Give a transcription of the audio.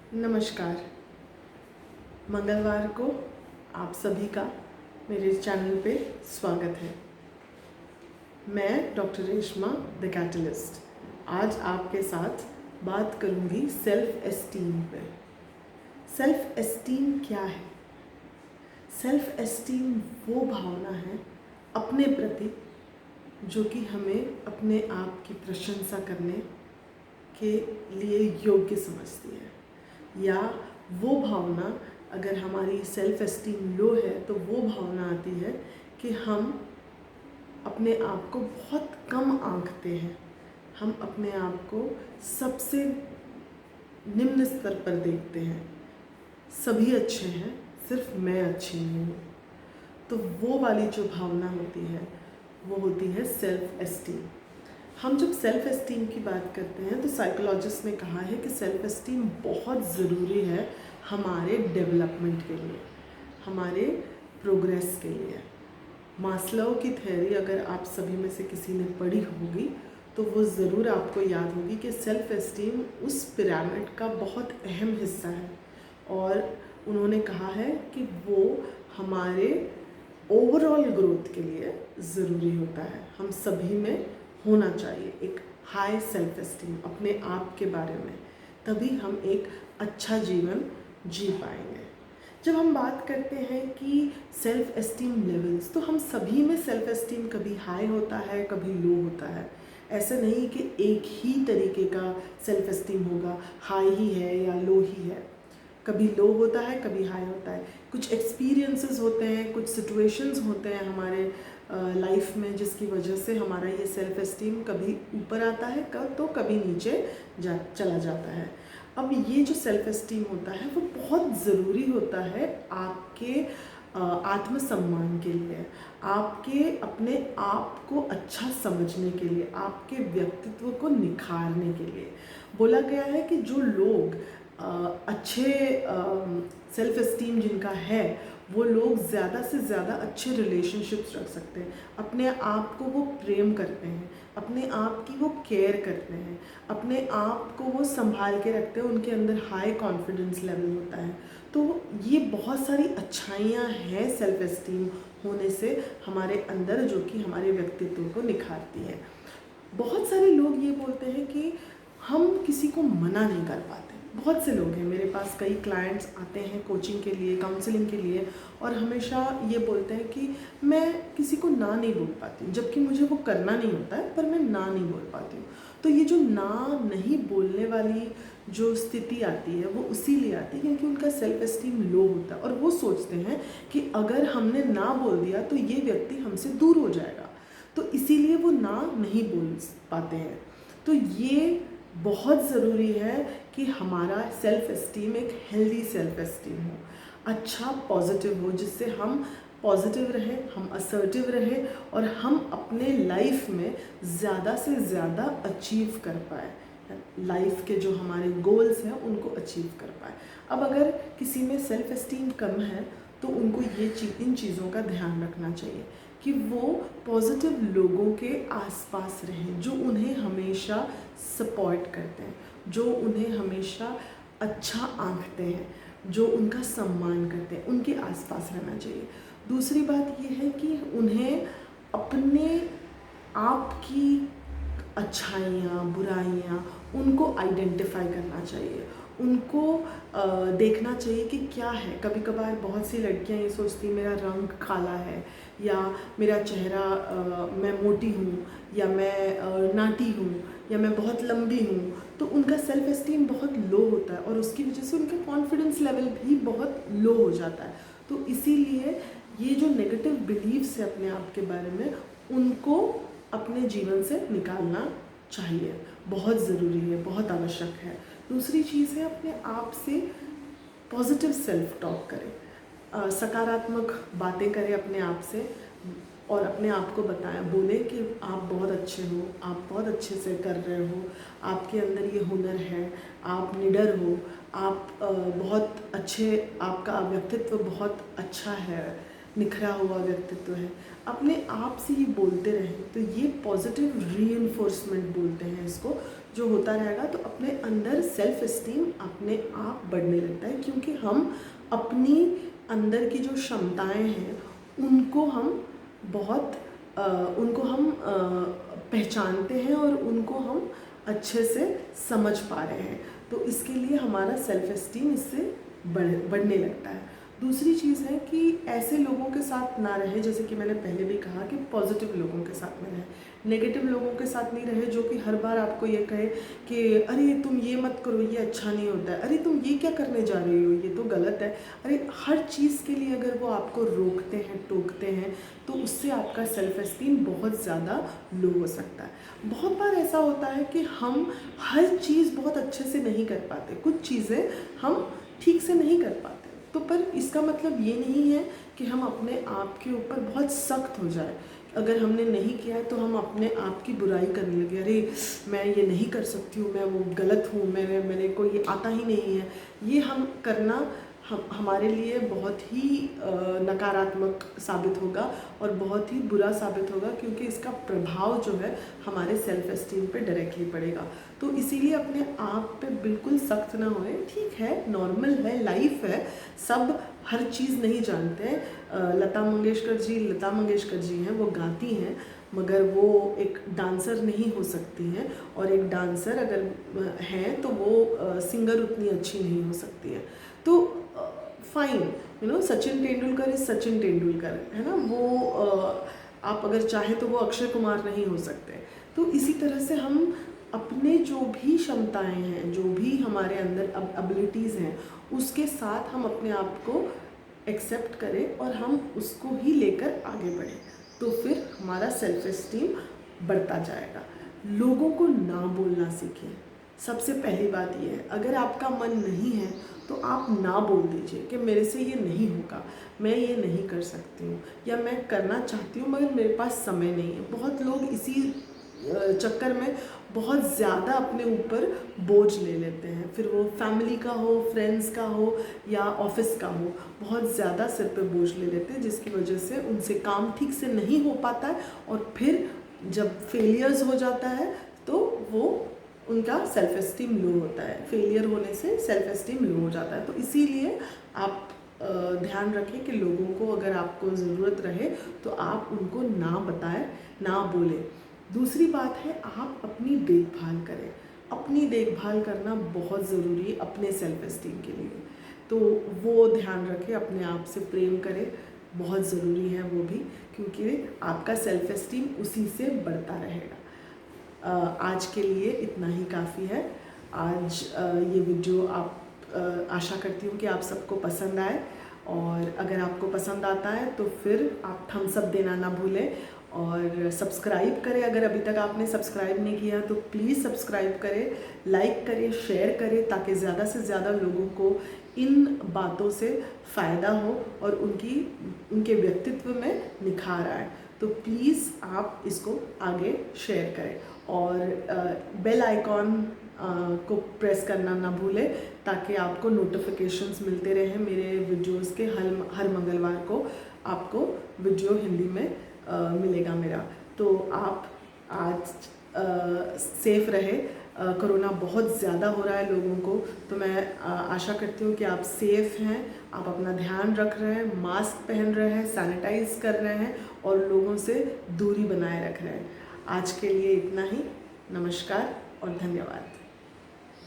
नमस्कार। मंगलवार को आप सभी का मेरे चैनल पे स्वागत है। मैं डॉक्टर रेशमा द कैटलिस्ट आज आपके साथ बात करूँगी सेल्फ एस्टीम पे। सेल्फ एस्टीम क्या है? सेल्फ एस्टीम वो भावना है अपने प्रति जो कि हमें अपने आप की प्रशंसा करने के लिए योग्य समझती है, या वो भावना, अगर हमारी सेल्फ एस्टीम लो है तो वो भावना आती है कि हम अपने आप को बहुत कम आंकते हैं, हम अपने आप को सबसे निम्न स्तर पर देखते हैं, सभी अच्छे हैं सिर्फ मैं अच्छी नहीं हूँ। तो वो वाली जो भावना होती है वो होती है सेल्फ एस्टीम। हम जब सेल्फ एस्टीम की बात करते हैं तो साइकोलॉजिस्ट ने कहा है कि सेल्फ एस्टीम बहुत ज़रूरी है हमारे डेवलपमेंट के लिए, हमारे प्रोग्रेस के लिए। मास्लो की थ्योरी अगर आप सभी में से किसी ने पढ़ी होगी तो वो ज़रूर आपको याद होगी कि सेल्फ एस्टीम उस पिरामिड का बहुत अहम हिस्सा है, और उन्होंने कहा है कि वो हमारे ओवरऑल ग्रोथ के लिए ज़रूरी होता है। हम सभी में होना चाहिए एक हाई सेल्फ एस्टीम अपने आप के बारे में, तभी हम एक अच्छा जीवन जी पाएंगे। जब हम बात करते हैं कि सेल्फ एस्टीम लेवल्स, तो हम सभी में सेल्फ एस्टीम कभी हाई होता है कभी लो होता है। ऐसा नहीं कि एक ही तरीके का सेल्फ एस्टीम होगा, हाई ही है या लो ही है। कभी लो होता है कभी हाई होता है। कुछ एक्सपीरियंसेस होते हैं, कुछ सिचुएशंस होते हैं हमारे लाइफ में जिसकी वजह से हमारा ये सेल्फ एस्टीम कभी ऊपर आता है तो कभी नीचे चला जाता है। अब ये जो सेल्फ एस्टीम होता है वो बहुत ज़रूरी होता है आपके आत्मसम्मान के लिए, आपके अपने आप को अच्छा समझने के लिए, आपके व्यक्तित्व को निखारने के लिए। बोला गया है कि जो लोग अच्छे सेल्फ एस्टीम जिनका है वो लोग ज़्यादा से ज़्यादा अच्छे रिलेशनशिप्स रख सकते हैं, अपने आप को वो प्रेम करते हैं, अपने आप की वो केयर करते हैं, अपने आप को वो संभाल के रखते हैं, उनके अंदर हाई कॉन्फिडेंस लेवल होता है। तो ये बहुत सारी अच्छाइयाँ हैं सेल्फ एस्टीम होने से हमारे अंदर, जो कि हमारे व्यक्तित्व को निखारती है। बहुत सारे लोग ये बोलते हैं कि हम किसी को मना नहीं कर पाते। बहुत से लोग हैं, मेरे पास कई क्लाइंट्स आते हैं कोचिंग के लिए, काउंसलिंग के लिए, और हमेशा ये बोलते हैं कि मैं किसी को ना नहीं बोल पाती हूँ, जबकि मुझे वो करना नहीं होता है पर मैं ना नहीं बोल पाती हूँ। तो ये जो ना नहीं बोलने वाली जो स्थिति आती है वो इसीलिए आती है क्योंकि उनका सेल्फ एस्टीम लो होता है, और वो सोचते हैं कि अगर हमने ना बोल दिया तो ये व्यक्ति हमसे दूर हो जाएगा, तो इसीलिए वो ना नहीं बोल पाते हैं। तो ये बहुत ज़रूरी है कि हमारा सेल्फ एस्टीम एक हेल्दी सेल्फ एस्टीम हो, अच्छा पॉजिटिव हो, जिससे हम पॉजिटिव रहें, हम असर्टिव रहें और हम अपने लाइफ में ज़्यादा से ज़्यादा अचीव कर पाए, लाइफ के जो हमारे गोल्स हैं उनको अचीव कर पाए। अब अगर किसी में सेल्फ एस्टीम कम है तो उनको इन चीज़ों का ध्यान रखना चाहिए कि वो पॉजिटिव लोगों के आसपास रहें, जो उन्हें हमेशा सपोर्ट करते हैं, जो उन्हें हमेशा अच्छा आंकते हैं, जो उनका सम्मान करते हैं, उनके आसपास रहना चाहिए। दूसरी बात ये है कि उन्हें अपने आप की अच्छाइयाँ बुराइयाँ उनको आइडेंटिफाई करना चाहिए, उनको देखना चाहिए कि क्या है। कभी कभार बहुत सी लड़कियां ये सोचती मेरा रंग काला है, या मेरा चेहरा मैं मोटी हूँ, या मैं नाटी हूँ, या मैं बहुत लंबी हूँ, तो उनका सेल्फ एस्टीम बहुत लो होता है और उसकी वजह से उनका कॉन्फिडेंस लेवल भी बहुत लो हो जाता है। तो इसीलिए ये जो नेगेटिव बिलीव्स है अपने आप के बारे में, उनको अपने जीवन से निकालना चाहिए, बहुत ज़रूरी है, बहुत आवश्यक है। दूसरी चीज़ है अपने आप से पॉजिटिव सेल्फ टॉक करें, सकारात्मक बातें करें अपने आप से, और अपने आप को बताएं, बोलें कि आप बहुत अच्छे हो, आप बहुत अच्छे से कर रहे हो, आपके अंदर ये हुनर है, आप निडर हो, आप बहुत अच्छे, आपका व्यक्तित्व बहुत अच्छा है, निखरा हुआ व्यक्तित्व है। अपने आप से ये बोलते रहें, तो ये पॉजिटिव रीइंफोर्समेंट बोलते हैं इसको, जो होता रहेगा तो अपने अंदर सेल्फ एस्टीम अपने आप बढ़ने लगता है, क्योंकि हम अपनी अंदर की जो क्षमताएं हैं उनको हम बहुत उनको हम पहचानते हैं और उनको हम अच्छे से समझ पा रहे हैं। तो इसके लिए हमारा सेल्फ एस्टीम इससे बढ़ने लगता है। दूसरी चीज़ है कि ऐसे लोगों के साथ ना रहे, जैसे कि मैंने पहले भी कहा कि पॉजिटिव लोगों के साथ में रहे, नेगेटिव लोगों के साथ नहीं रहे जो कि हर बार आपको ये कहे कि अरे तुम ये मत करो, ये अच्छा नहीं होता है, अरे तुम ये क्या करने जा रही हो, ये तो गलत है। अरे हर चीज़ के लिए अगर वो आपको रोकते हैं, टोकते हैं, तो उससे आपका सेल्फ एस्टीम बहुत ज़्यादा लो हो सकता है। बहुत बार ऐसा होता है कि हम हर चीज़ बहुत अच्छे से नहीं कर पाते, कुछ चीज़ें हम ठीक से नहीं कर पाते, तो पर इसका मतलब ये नहीं है कि हम अपने आप के ऊपर बहुत सख्त हो जाए। अगर हमने नहीं किया है तो हम अपने आप की बुराई करने लगे, अरे मैं ये नहीं कर सकती हूँ, मैं वो गलत हूँ, मेरे को ये आता ही नहीं है। ये हम करना हमारे लिए बहुत ही नकारात्मक साबित होगा और बहुत ही बुरा साबित होगा, क्योंकि इसका प्रभाव जो है हमारे सेल्फ एस्टीम पे डायरेक्टली पड़ेगा। तो इसीलिए अपने आप पे बिल्कुल सख्त ना होए। ठीक है, नॉर्मल है, लाइफ है, सब हर चीज़ नहीं जानते हैं। लता मंगेशकर जी हैं, वो गाती हैं, मगर वो एक डांसर नहीं हो सकती हैं, और एक डांसर अगर हैं तो वो सिंगर उतनी अच्छी नहीं हो सकती है। तो फाइन, सचिन तेंदुलकर इज सचिन तेंदुलकर, है ना, वो आप अगर चाहें तो वो अक्षय कुमार नहीं हो सकते। तो इसी तरह से हम अपने जो भी क्षमताएं हैं, जो भी हमारे अंदर एबिलिटीज़ हैं, उसके साथ हम अपने आप को एक्सेप्ट करें और हम उसको ही लेकर आगे बढ़ें, तो फिर हमारा सेल्फ एस्टीम बढ़ता जाएगा। लोगों को ना बोलना सीखें। सबसे पहली बात यह है, अगर आपका मन नहीं है तो आप ना बोल दीजिए कि मेरे से ये नहीं होगा, मैं ये नहीं कर सकती हूँ, या मैं करना चाहती हूँ मगर मेरे पास समय नहीं है। बहुत लोग इसी चक्कर में बहुत ज़्यादा अपने ऊपर बोझ ले लेते हैं, फिर वो फैमिली का हो, फ्रेंड्स का हो या ऑफिस का हो, बहुत ज़्यादा सिर पे बोझ ले लेते हैं, जिसकी वजह से उनसे काम ठीक से नहीं हो पाता है, और फिर जब फेलियर्स हो जाता है तो वो उनका सेल्फ एस्टीम लो होता है। फेलियर होने से सेल्फ एस्टीम लो हो जाता है। तो इसीलिए आप ध्यान रखें कि लोगों को अगर आपको ज़रूरत रहे तो आप उनको ना बताएं, ना बोलें। दूसरी बात है, आप अपनी देखभाल करें। अपनी देखभाल करना बहुत ज़रूरी है अपने सेल्फ एस्टीम के लिए, तो वो ध्यान रखें, अपने आप से प्रेम करें, बहुत ज़रूरी है वो भी, क्योंकि आपका सेल्फ एस्टीम उसी से बढ़ता रहेगा। आज के लिए इतना ही काफ़ी है। आज ये वीडियो आप आशा करती हूँ कि आप सबको पसंद आए, और अगर आपको पसंद आता है तो फिर आप थम्स अप देना ना भूलें, और सब्सक्राइब करें। अगर अभी तक आपने सब्सक्राइब नहीं किया तो प्लीज़ सब्सक्राइब करें, लाइक करें, शेयर करें, ताकि ज़्यादा से ज़्यादा लोगों को इन बातों से फ़ायदा हो और उनके व्यक्तित्व में निखार आए। तो प्लीज़ आप इसको आगे शेयर करें, और बेल आइकॉन को प्रेस करना ना भूलें, ताकि आपको नोटिफिकेशंस मिलते रहें मेरे वीडियोस के। हर मंगलवार को आपको वीडियो हिंदी में मिलेगा मेरा। तो आप आज सेफ़ रहे। कोरोना बहुत ज़्यादा हो रहा है लोगों को, तो मैं आशा करती हूँ कि आप सेफ़ हैं, आप अपना ध्यान रख रहे हैं, मास्क पहन रहे हैं, सैनिटाइज़ कर रहे हैं, और लोगों से दूरी बनाए रख रहे हैं। आज के लिए इतना ही। नमस्कार और धन्यवाद।